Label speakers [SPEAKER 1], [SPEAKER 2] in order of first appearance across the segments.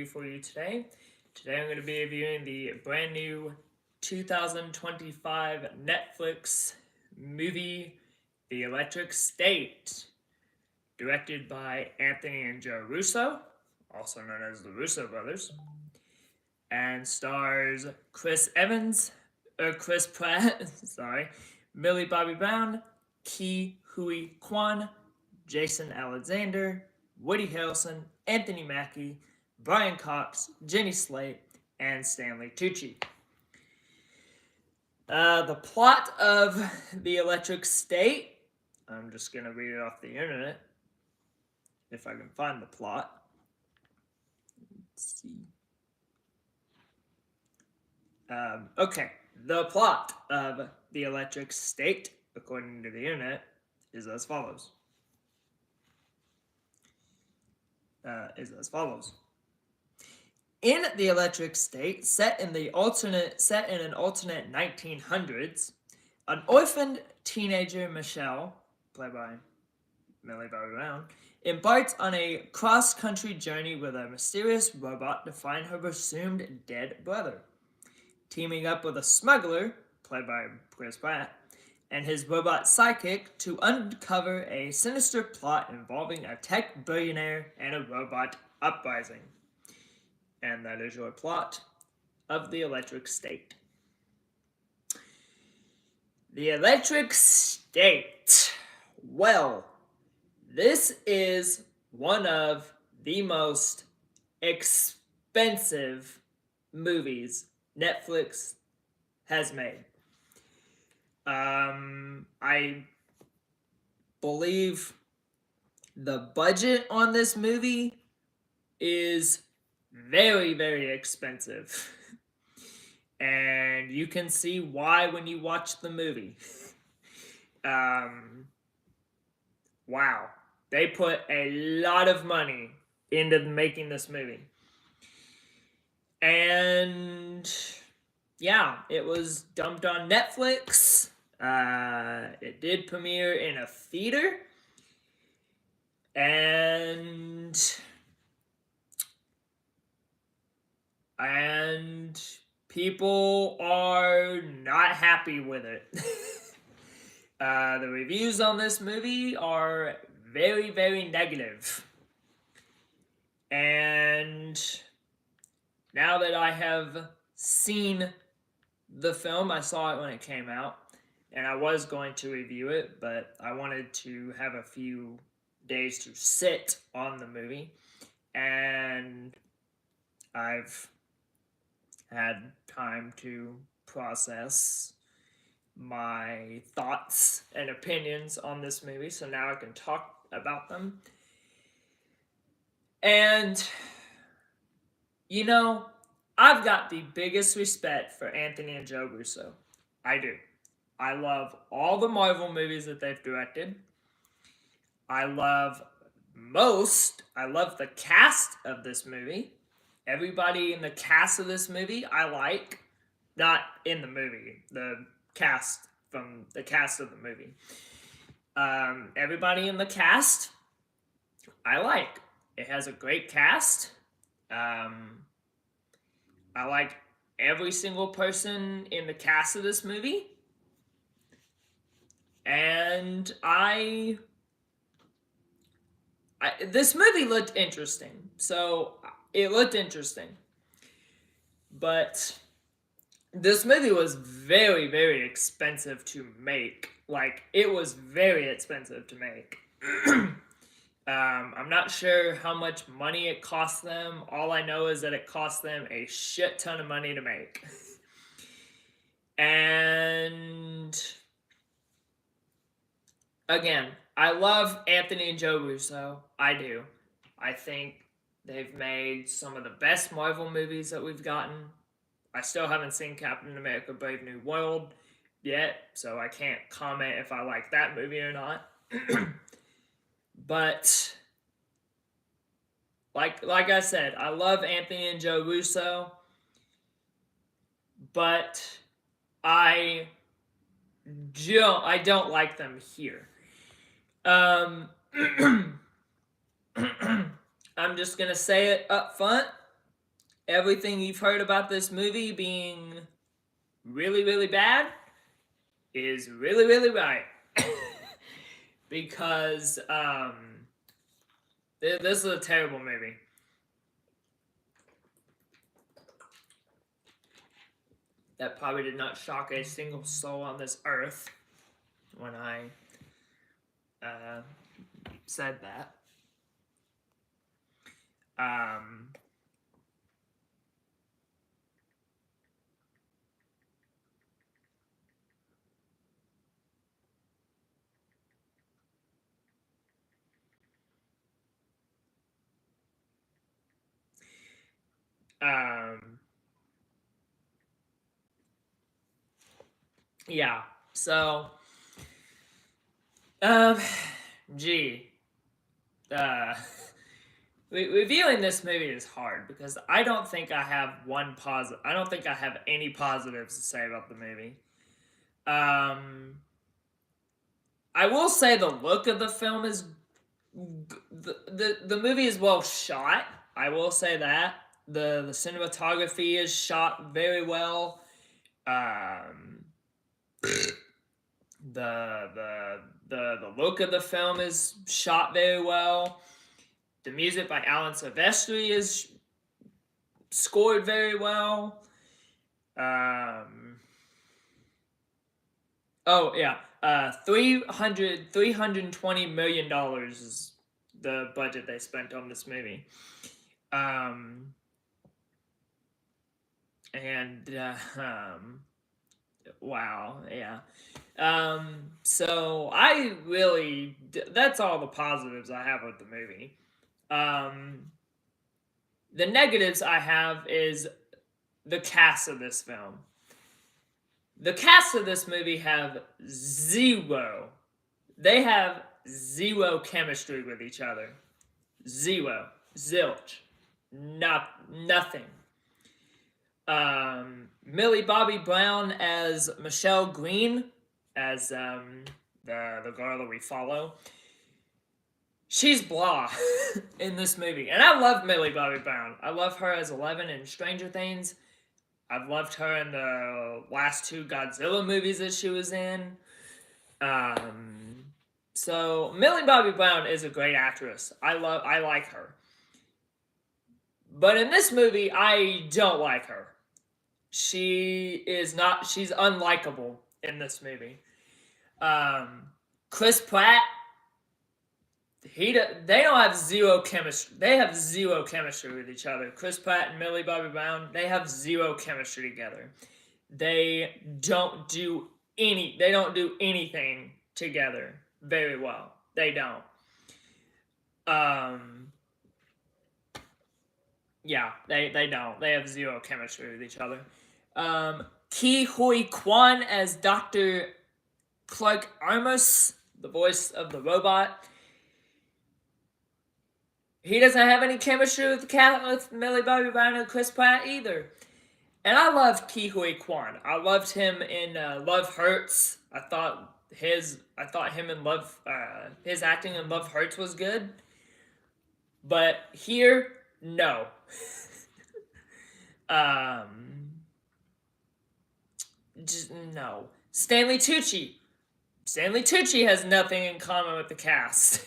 [SPEAKER 1] review for you today. Today I'm going to be reviewing the brand new 2025 Netflix movie, The Electric State, directed by Anthony and Joe Russo, also known as the Russo brothers, and stars Chris Pratt, sorry, Millie Bobby Brown, Ke Huy Quan, Jason Alexander, Woody Harrelson, Anthony Mackie, Brian Cox, Jenny Slate, and Stanley Tucci. The plot of The Electric State, I'm just going to read it off the internet, if I can find the plot. Let's see. Okay, the plot of The Electric State, according to the internet, is as follows. In The Electric State, set in an alternate 1900s, an orphaned teenager, Michelle, played by Millie Bobby Brown, embarks on a cross-country journey with a mysterious robot to find her presumed dead brother. Teaming up with a smuggler, played by Chris Pratt, and his robot psychic to uncover a sinister plot involving a tech billionaire and a robot uprising. And that is your plot of The Electric State. The Electric State. Well, this is one of the most expensive movies Netflix has made. I believe the budget on this movie is very, very expensive. And you can see why when you watch the movie. Wow. They put a lot of money into making this movie. And yeah, it was dumped on Netflix. It did premiere in a theater. And people are not happy with it. The reviews on this movie are very, very negative. And now that I have seen the film, I saw it when it came out, and I was going to review it, but I wanted to have a few days to sit on the movie, and I've had time to process my thoughts and opinions on this movie, so now I can talk about them. And, you know, I've got the biggest respect for Anthony and Joe Russo. I do. I love all the Marvel movies that they've directed. I love the cast of this movie. Everybody in the cast of this movie I like. Not in the movie, the cast from the cast of the movie. Everybody in the cast I like. It has a great cast. I like every single person in the cast of this movie. And this movie looked interesting. So it looked interesting. But this movie was very, very expensive to make. Like, it was very expensive to make. I'm not sure how much money it cost them. All I know is that it cost them a shit ton of money to make. And again, I love Anthony and Joe Russo. I do. I think they've made some of the best Marvel movies that we've gotten. I still haven't seen Captain America Brave New World yet, so I can't comment if I like that movie or not. But like I said, I love Anthony and Joe Russo, but I don't like them here. I'm just gonna say it up front. everything you've heard about this movie being really, really bad is really, really right. Because this is a terrible movie. That probably did not shock a single soul on this earth when I said that. Um, um, yeah. So, um, gee, uh, reviewing this movie is hard because I don't think I have one positive. I don't think I have any positives to say about the movie. I will say the look of the film is the movie is well shot. I will say that the cinematography is shot very well. The look of the film is shot very well. The music by Alan Silvestri is scored very well. Oh yeah, $320 million is the budget they spent on this movie. Wow, yeah. So I really, that's all the positives I have with the movie. The negatives I have is the cast of this film. The cast of this movie have zero. They have zero chemistry with each other. Zero. Zilch. Nothing. Millie Bobby Brown as Michelle Green, as the girl that we follow. She's blah in this movie. And I love Millie Bobby Brown. I love her as Eleven in Stranger Things. I've loved her in the last two Godzilla movies that she was in. So Millie Bobby Brown is a great actress. I like her. But in this movie, I don't like her. She's unlikable in this movie. Chris Pratt, they don't have zero chemistry. They have zero chemistry with each other. Chris Pratt and Millie Bobby Brown, they have zero chemistry together. They don't do anything together very well. They don't. Yeah, they don't. They have zero chemistry with each other. Ke Huy Quan as Dr. Clark Armus, the voice of the robot. He doesn't have any chemistry with Millie Bobby Brown and Chris Pratt either. And I loved Ke Huy Quan. I loved him in Love Hurts. I thought him in Love, his acting in Love Hurts was good. But here, no. Just no. Stanley Tucci. Stanley Tucci has nothing in common with the cast.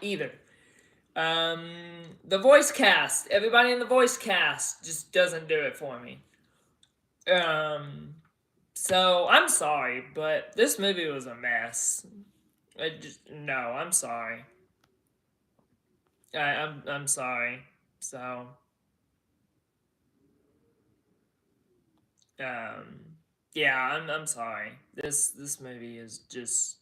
[SPEAKER 1] Either. The voice cast. Everybody in the voice cast just doesn't do it for me. So I'm sorry, but this movie was a mess. I'm sorry. I'm sorry. So yeah, I'm sorry. This movie is just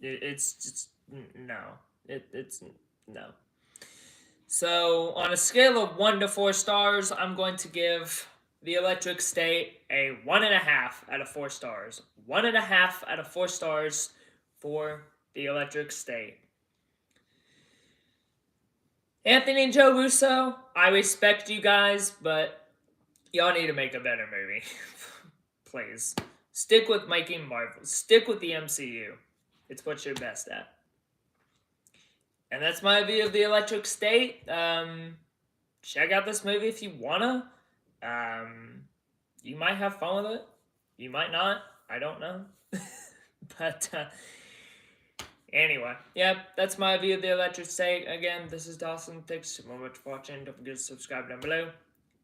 [SPEAKER 1] it's just no. It's no. So on a scale of 1 to 4 stars, I'm going to give The Electric State a 1.5 out of 4 stars. 1.5 out of 4 stars for The Electric State. Anthony and Joe Russo, I respect you guys, but y'all need to make a better movie. Please. Stick with making Marvel. Stick with the MCU. It's what you're best at. And that's my view of The Electric State. check out this movie if you wanna. You might have fun with it. You might not. I don't know. But anyway, yeah, that's my view of the Electric State. Again, this is Dawson. Thanks so much for watching. Don't forget to subscribe down below.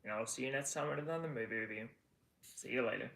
[SPEAKER 1] And I'll see you next time with another movie review. See you later.